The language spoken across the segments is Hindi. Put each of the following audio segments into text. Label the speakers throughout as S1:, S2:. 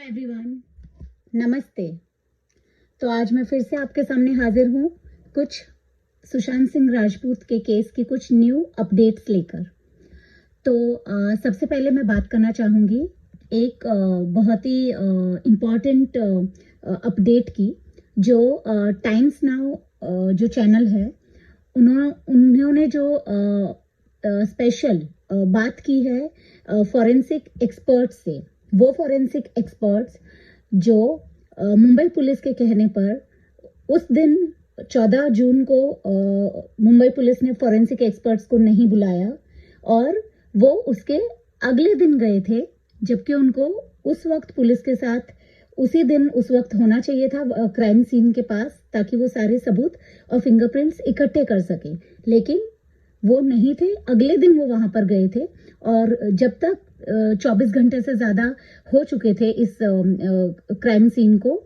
S1: एवरीवन, नमस्ते। तो आज मैं फिर से आपके सामने हाजिर हूँ कुछ सुशांत सिंह राजपूत के केस की कुछ न्यू अपडेट्स लेकर। तो सबसे पहले मैं बात करना चाहूँगी एक बहुत ही इम्पॉर्टेंट अपडेट की, जो टाइम्स नाउ जो चैनल है उन्होंने जो स्पेशल बात की है फॉरेंसिक एक्सपर्ट्स से। वो फॉरेंसिक एक्सपर्ट्स जो मुंबई पुलिस के कहने पर उस दिन 14 जून को मुंबई पुलिस ने फॉरेंसिक एक्सपर्ट्स को नहीं बुलाया और वो उसके अगले दिन गए थे, जबकि उनको उस वक्त पुलिस के साथ उसी दिन उस वक्त होना चाहिए था क्राइम सीन के पास, ताकि वो सारे सबूत और फिंगरप्रिंट्स इकट्ठे कर सके। लेकिन वो नहीं थे, अगले दिन वो वहां पर गए थे और जब तक 24 घंटे से ज्यादा हो चुके थे इस क्राइम सीन को,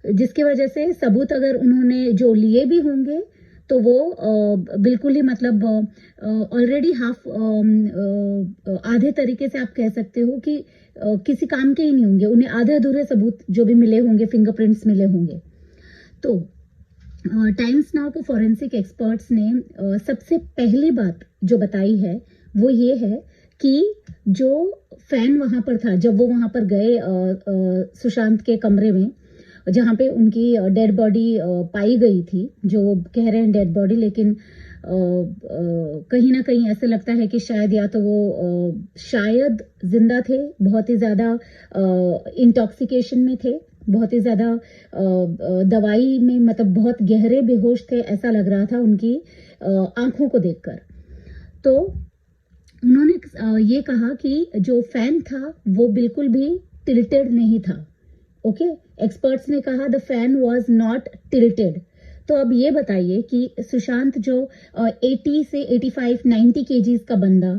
S1: जिसकी वजह से सबूत अगर उन्होंने जो लिए भी होंगे तो वो बिल्कुल ही मतलब ऑलरेडी हाफ आधे तरीके से आप कह सकते हो कि किसी काम के ही नहीं होंगे। उन्हें आधे अधूरे सबूत जो भी मिले होंगे, फिंगरप्रिंट्स मिले होंगे। तो टाइम्स नाउ को फॉरेंसिक एक्सपर्ट्स ने सबसे पहली बात जो बताई है वो ये है कि जो फैन वहां पर था जब वो वहां पर गए सुशांत के कमरे में, जहां पे उनकी डेड बॉडी पाई गई थी, जो कह रहे हैं डेड बॉडी, लेकिन कहीं ना कहीं ऐसे लगता है कि शायद या तो वो शायद जिंदा थे, बहुत ही ज्यादा इंटॉक्सिकेशन में थे, बहुत ही ज्यादा दवाई में, मतलब बहुत गहरे बेहोश थे, ऐसा लग रहा था उनकी आंखों को देखकर। तो उन्होंने ये कहा कि जो फैन था वो बिल्कुल भी टिल्टेड नहीं था। ओके, एक्सपर्ट्स ने कहा the fan was not tilted. तो अब ये बताइए कि सुशांत जो 80 से 85 90 केजीज का बंदा,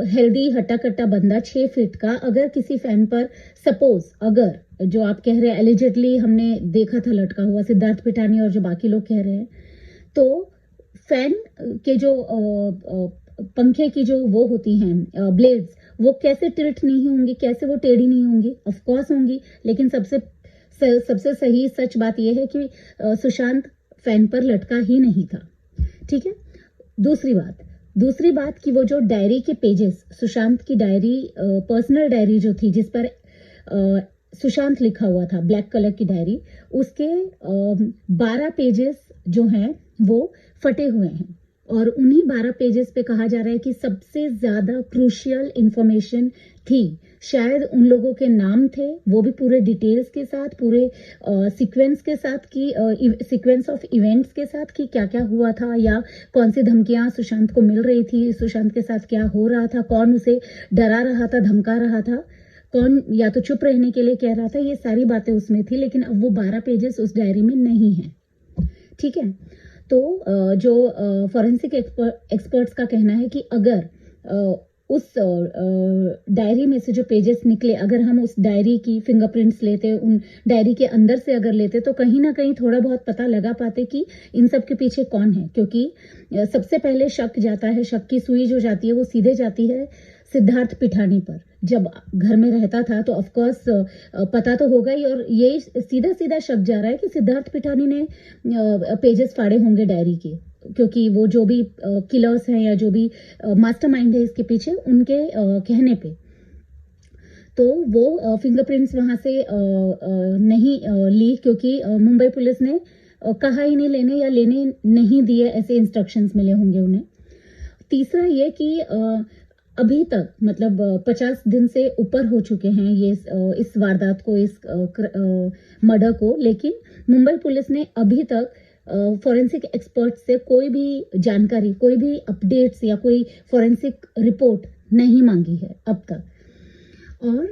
S1: हेल्दी हट्टा कट्टा बंदा, 6 फीट का, अगर किसी फैन पर सपोज, अगर जो आप कह रहे हैं एलिजिडली हमने देखा था लटका हुआ सिद्धार्थ पिठानी और जो बाकी लोग कह रहे हैं, तो फैन के जो पंखे की जो वो होती हैं ब्लेड्स, वो कैसे टिल्ट नहीं होंगी, कैसे वो टेढ़ी नहीं होंगी? ऑफ कोर्स होंगी। लेकिन सबसे सही सच बात यह है कि सुशांत फैन पर लटका ही नहीं था। ठीक है। दूसरी बात कि वो जो डायरी के पेजेस, सुशांत की डायरी, पर्सनल डायरी जो थी जिस पर सुशांत लिखा हुआ था, ब्लैक कलर की डायरी, उसके 12 पेजेस जो हैं वो फटे हुए हैं और उन्हीं 12 पेजेस पे कहा जा रहा है कि सबसे ज्यादा क्रूशियल इंफॉर्मेशन थी। शायद उन लोगों के नाम थे, वो भी पूरे डिटेल्स के साथ, पूरे सीक्वेंस के साथ की, सीक्वेंस ऑफ इवेंट्स के साथ कि क्या क्या हुआ था, या कौन सी धमकियां सुशांत को मिल रही थी, सुशांत के साथ क्या हो रहा था, कौन उसे डरा रहा था, धमका रहा था, कौन या तो चुप रहने के लिए कह रहा था। ये सारी बातें उसमें थी, लेकिन अब वो 12 पेजेस उस डायरी में नहीं है। ठीक है। तो जो फॉरेंसिक एक्सपर्ट्स का कहना है कि अगर उस डायरी में से जो पेजेस निकले, अगर हम उस डायरी की फिंगरप्रिंट्स लेते, उन डायरी के अंदर से अगर लेते, तो कहीं ना कहीं थोड़ा बहुत पता लगा पाते कि इन सब के पीछे कौन है। क्योंकि सबसे पहले शक जाता है, शक की सुई जो जाती है वो सीधे जाती है सिद्धार्थ पिठानी पर। जब घर में रहता था तो ऑफ कोर्स पता तो होगा ही, और ये सीधा शक जा रहा है कि सिद्धार्थ पिठानी ने पेजेस फाड़े होंगे डायरी के, क्योंकि वो जो भी किलर्स हैं या जो भी मास्टरमाइंड है इसके पीछे, उनके कहने पे तो वो फिंगरप्रिंट्स वहां से नहीं ली, क्योंकि मुंबई पुलिस ने कहा ही नहीं लेने, या लेने नहीं दिए, ऐसे इंस्ट्रक्शंस मिले होंगे उन्हें। तीसरा ये कि अभी तक मतलब 50 दिन से ऊपर हो चुके हैं ये इस वारदात को, इस मर्डर को, लेकिन मुंबई पुलिस ने अभी तक फॉरेंसिक एक्सपर्ट से कोई भी जानकारी, कोई भी अपडेट्स या कोई फॉरेंसिक रिपोर्ट नहीं मांगी है अब तक। और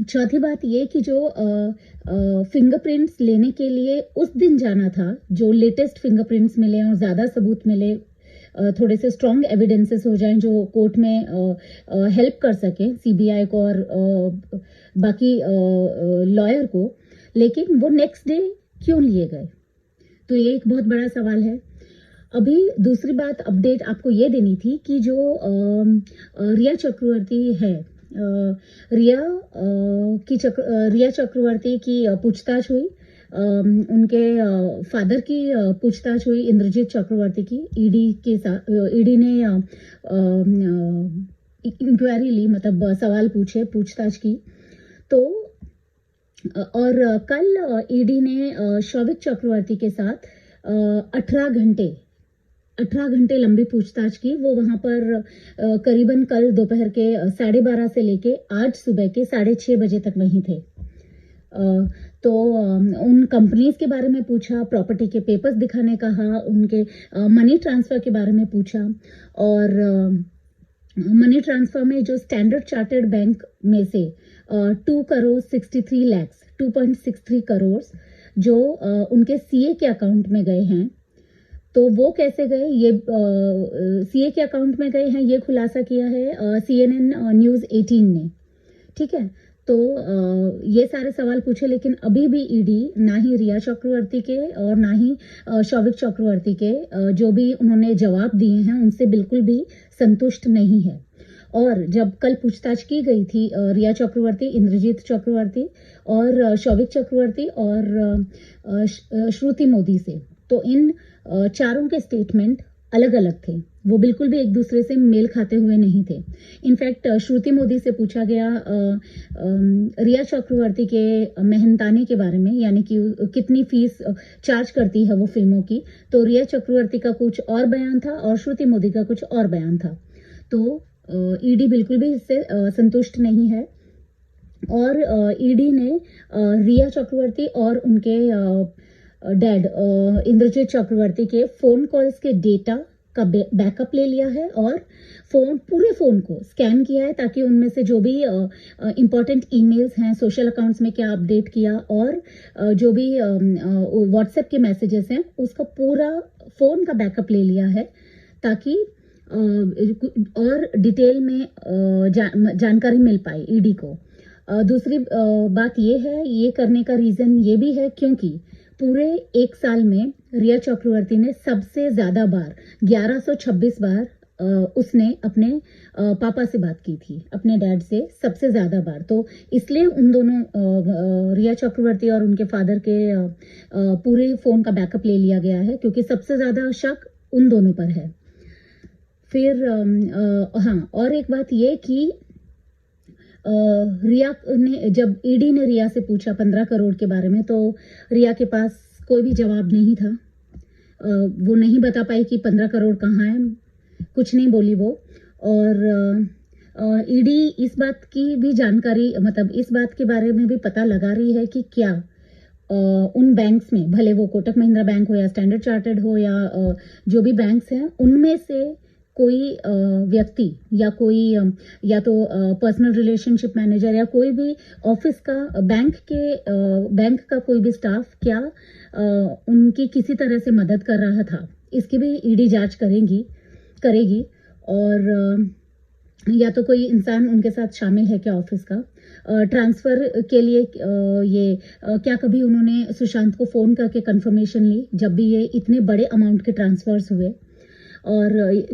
S1: चौथी बात ये कि जो फिंगरप्रिंट्स लेने के लिए उस दिन जाना था, जो लेटेस्ट फिंगरप्रिंट्स मिले और ज्यादा सबूत मिले, थोड़े से स्ट्रॉन्ग एविडेंसेस हो जाएं जो कोर्ट में हेल्प कर सके सीबीआई को और बाकी लॉयर को, लेकिन वो नेक्स्ट डे क्यों लिए गए? तो ये एक बहुत बड़ा सवाल है। अभी दूसरी बात अपडेट आपको ये देनी थी कि जो रिया चक्रवर्ती है, रिया चक्रवर्ती की पूछताछ हुई। उनके फादर की पूछताछ हुई, इंद्रजीत चक्रवर्ती की। ईडी के साथ ईडी ने इंक्वायरी ली, मतलब सवाल पूछे, पूछताछ की। तो और कल ईडी ने शौविक चक्रवर्ती के साथ 18 घंटे लंबी पूछताछ की। वो वहां पर करीबन कल दोपहर के 12:30 से लेके आज सुबह के 6:30 बजे तक वहीं थे। तो उन कंपनीज के बारे में पूछा, प्रॉपर्टी के पेपर्स दिखाने कहा, उनके मनी ट्रांसफर के बारे में पूछा। और मनी ट्रांसफर में जो स्टैंडर्ड चार्टर्ड बैंक में से 2.63 करोड़ जो उनके सीए के अकाउंट में गए हैं, तो वो कैसे गए, ये सीए के अकाउंट में गए हैं, ये खुलासा किया है CNN न्यूज़ 18 ने। ठीक है, तो ये सारे सवाल पूछे, लेकिन अभी भी ईडी ना ही रिया चक्रवर्ती के और ना ही शौविक चक्रवर्ती के जो भी उन्होंने जवाब दिए हैं उनसे बिल्कुल भी संतुष्ट नहीं है। और जब कल पूछताछ की गई थी रिया चक्रवर्ती, इंद्रजीत चक्रवर्ती और शौविक चक्रवर्ती और श्रुति मोदी से, तो इन चारों के स्टेटमेंट अलग अलग थे। वो बिल्कुल भी एक दूसरे से मेल खाते हुए नहीं थे। इनफैक्ट श्रुति मोदी से पूछा गया रिया चक्रवर्ती के मेहनताने के बारे में, यानी कि कितनी फीस चार्ज करती है वो फिल्मों की, तो रिया चक्रवर्ती का कुछ और बयान था और श्रुति मोदी का कुछ और बयान था। तो ईडी बिल्कुल भी इससे संतुष्ट नहीं है। और ईडी ने रिया चक्रवर्ती और उनके डैड इंद्रजीत चक्रवर्ती के फोन कॉल्स के डेटा का बैकअप ले लिया है और पूरे फोन को स्कैन किया है, ताकि उनमें से जो भी इंपॉर्टेंट ईमेल्स हैं, सोशल अकाउंट्स में क्या अपडेट किया और जो भी व्हाट्सएप के मैसेजेस हैं, उसका पूरा फोन का बैकअप ले लिया है, ताकि और डिटेल में जानकारी मिल पाए ईडी को। दूसरी बात ये है, ये करने का रीजन ये भी है क्योंकि पूरे एक साल में रिया चक्रवर्ती ने सबसे ज्यादा बार 1126 बार उसने अपने पापा से बात की थी, अपने डैड से सबसे ज्यादा बार। तो इसलिए उन दोनों रिया चक्रवर्ती और उनके फादर के पूरे फोन का बैकअप ले लिया गया है, क्योंकि सबसे ज्यादा शक उन दोनों पर है। फिर हाँ, और एक बात ये कि रिया ने, जब ईडी ने रिया से पूछा 15 करोड़ के बारे में, तो रिया के पास कोई भी जवाब नहीं था। वो नहीं बता पाई कि 15 करोड़ कहाँ है, कुछ नहीं बोली वो। और ईडी इस बात की भी जानकारी, मतलब इस बात के बारे में भी पता लगा रही है कि क्या उन बैंक्स में, भले वो कोटक महिंद्रा बैंक हो या स्टैंडर्ड चार्टर्ड हो या जो भी बैंक्स हैं, उनमें से कोई व्यक्ति या कोई या तो पर्सनल रिलेशनशिप मैनेजर या कोई भी ऑफिस का, बैंक का कोई भी स्टाफ क्या उनकी किसी तरह से मदद कर रहा था, इसकी भी ईडी जांच करेगी। और या तो कोई इंसान उनके साथ शामिल है क्या ऑफिस का, ट्रांसफर के लिए क्या कभी उन्होंने सुशांत को फोन करके कंफर्मेशन ली जब भी ये इतने बड़े अमाउंट के ट्रांसफर्स हुए, और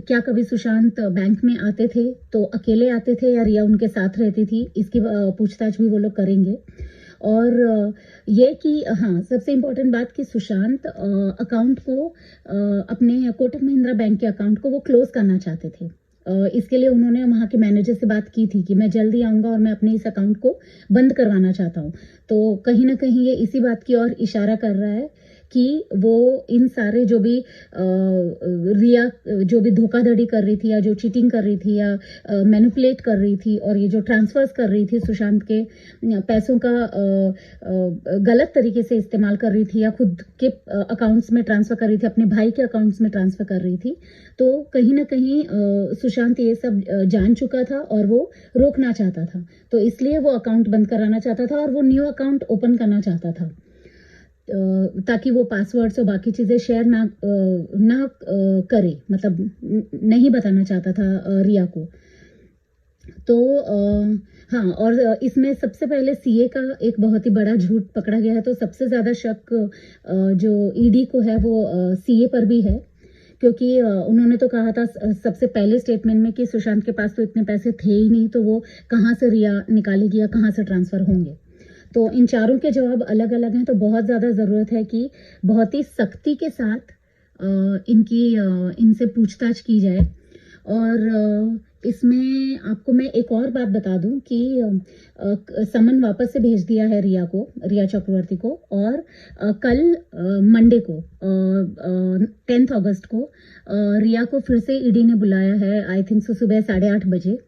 S1: क्या कभी सुशांत बैंक में आते थे तो अकेले आते थे या रिया उनके साथ रहती थी, इसकी पूछताछ भी वो लोग करेंगे। और ये कि हाँ, सबसे इम्पोर्टेंट बात कि सुशांत अकाउंट को, अपने कोटक महिंद्रा बैंक के अकाउंट को वो क्लोज करना चाहते थे। इसके लिए उन्होंने वहाँ के मैनेजर से बात की थी कि मैं जल्दी आऊंगा और मैं अपने इस अकाउंट को बंद करवाना चाहता हूँ। तो कहीं ना कहीं ये इसी बात की ओर इशारा कर रहा है कि वो इन सारे जो भी रिया जो भी धोखाधड़ी कर रही थी या जो चीटिंग कर रही थी या मैनिपुलेट कर रही थी, और ये जो ट्रांसफर्स कर रही थी, सुशांत के पैसों का गलत तरीके से इस्तेमाल कर रही थी या खुद के अकाउंट्स में ट्रांसफर कर रही थी, अपने भाई के अकाउंट्स में ट्रांसफर कर रही थी। तो कहीं ना कहीं सुशांत ये सब जान चुका था और वो रोकना चाहता था, तो इसलिए वो अकाउंट बंद कराना चाहता था और वो न्यू अकाउंट ओपन करना चाहता था, ताकि वो पासवर्ड्स और बाकी चीजें शेयर ना करे, मतलब नहीं बताना चाहता था रिया को। तो हाँ, और इसमें सबसे पहले सीए का एक बहुत ही बड़ा झूठ पकड़ा गया है। तो सबसे ज्यादा शक जो ईडी को है वो सीए पर भी है क्योंकि उन्होंने तो कहा था सबसे पहले स्टेटमेंट में कि सुशांत के पास तो इतने पैसे थे ही नहीं, तो वो कहाँ से रिया निकालेगी या कहाँ से ट्रांसफ़र होंगे। तो इन चारों के जवाब अलग-अलग हैं, तो बहुत ज़्यादा ज़रूरत है कि बहुत ही सख्ती के साथ इनसे पूछताछ की जाए। और इसमें आपको मैं एक और बात बता दूं कि समन वापस से भेज दिया है रिया चक्रवर्ती को। और कल मंडे को 10 अगस्त को रिया को फिर से ईडी ने बुलाया है, आई थिंक सो सुबह 8:30 बजे।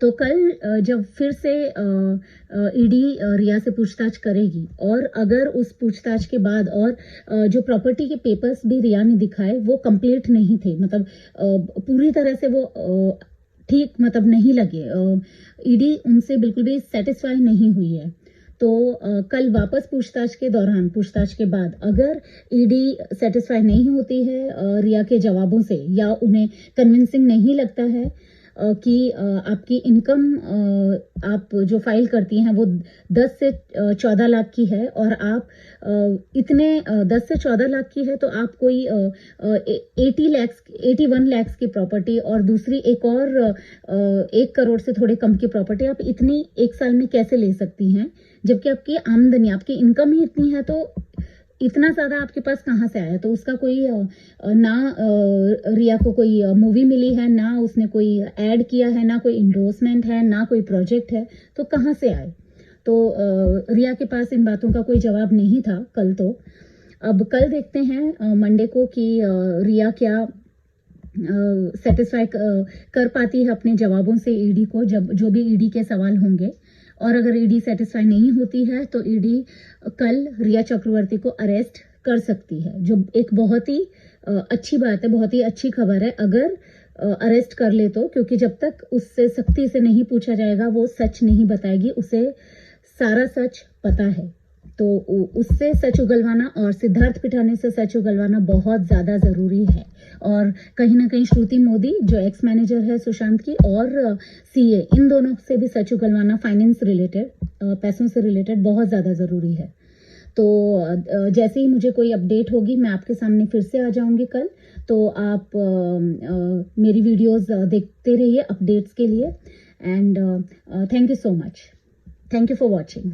S1: तो कल जब फिर से ईडी रिया से पूछताछ करेगी और अगर उस पूछताछ के बाद और जो प्रॉपर्टी के पेपर्स भी रिया ने दिखाए वो कंप्लीट नहीं थे, मतलब पूरी तरह से वो ठीक मतलब नहीं लगे, ईडी उनसे बिल्कुल भी सेटिस्फाई नहीं हुई है। तो कल वापस पूछताछ के दौरान, पूछताछ के बाद अगर ईडी सेटिस्फाई नहीं होती है रिया के जवाबों से, या उन्हें कन्विंसिंग नहीं लगता है कि आपकी इनकम आप जो फाइल करती हैं वो 10 से 14 लाख की है, और आप इतने 10 से 14 लाख की है, तो आप कोई 81 लाख की प्रॉपर्टी और दूसरी एक और 1 करोड़ से थोड़े कम की प्रॉपर्टी आप इतनी एक साल में कैसे ले सकती हैं, जबकि आपकी आमदनी, आपकी इनकम ही इतनी है, तो इतना ज़्यादा आपके पास कहाँ से आया। तो उसका कोई रिया को कोई मूवी मिली है, ना उसने कोई ऐड किया है, ना कोई इंडोर्समेंट है, ना कोई प्रोजेक्ट है, तो कहाँ से आए। तो रिया के पास इन बातों का कोई जवाब नहीं था कल। तो अब कल देखते हैं मंडे को कि रिया क्या सेटिस्फाई कर पाती है अपने जवाबों से ईडी को, जब जो भी ईडी के सवाल होंगे। और अगर ईडी सेटिस्फाई नहीं होती है तो ईडी कल रिया चक्रवर्ती को अरेस्ट कर सकती है, जो एक बहुत ही अच्छी बात है, बहुत ही अच्छी खबर है अगर अरेस्ट कर ले तो, क्योंकि जब तक उससे सख्ती से नहीं पूछा जाएगा वो सच नहीं बताएगी, उसे सारा सच पता है। तो उससे सच उगलवाना और सिद्धार्थ पिठानी से सच उगलवाना बहुत ज़्यादा ज़रूरी है। और कहीं ना कहीं श्रुति मोदी जो एक्स मैनेजर है सुशांत की, और सीए, इन दोनों से भी सच उगलवाना फाइनेंस रिलेटेड, पैसों से रिलेटेड बहुत ज़्यादा ज़रूरी है। तो जैसे ही मुझे कोई अपडेट होगी मैं आपके सामने फिर से आ जाऊंगी कल। तो आप मेरी वीडियोस देखते रहिए अपडेट्स के लिए। And thank you so much, thank you for watching.